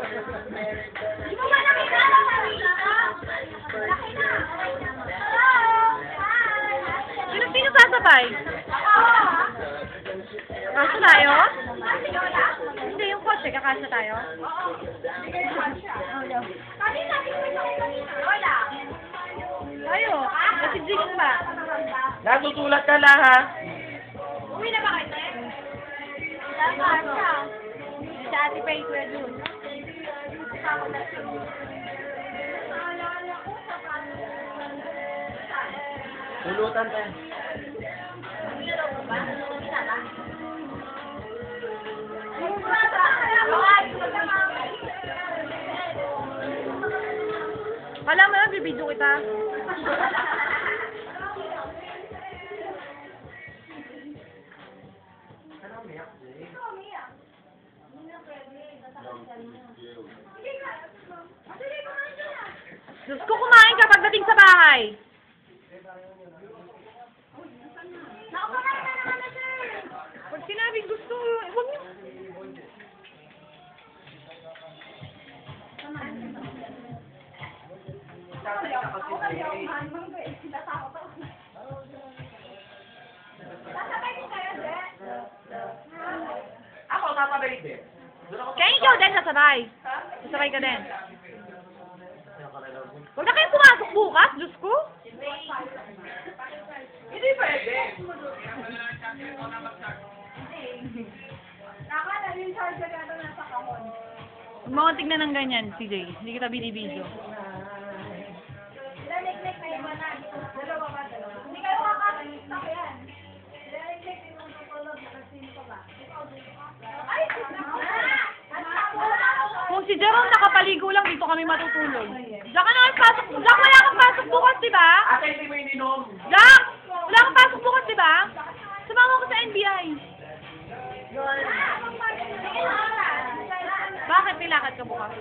Di mo ba nakikala ka rito? Laki na. Sino sasabay? Kasya tayo? Hindi, yung kotse, kakasya tayo? Kanina, Lola. Tayo. Kasi Jing pa. Nasusulat ka lang, ha? Uwi na ba kayo, Te? Dapat siya. Si Ate Faye, Kuya Jun. Pulutan tayo. Kala mo na, bibidyo kita. Diyos ko, kumain ka pagdating sa bahay. Nakapakain na naman na, sir. Pag sinabing gusto, huwag niyo. Sasabay din kayo, Te. Ako, sasabay din. Kaya ikaw din sasabay. Sasabay ka din. Huwag na kayong pumasok bukas, Diyos ko. Hindi pwede. Nakala yung charger ka ito nasa kahon. Huwag mo tignan ng ganyan, CJ. Hindi kita binibidyo. Nilaliklik na yung manag. Dalawa ba? Dalawa. Hindi kayo makakastak yan. Nilaliklik yung mga tutulog. Nakasino ka ba? Ay! Kung si Jerome nakapaligo lang, dito kami matutulog. Jack, ano ang pasok? Jack, wala kang pasok bukas, di ba? Ate, hindi mo ininom. Jack! Wala kang pasok bukas, di ba? Sumama ko sa NBI. Bakit nilakad ka bukas?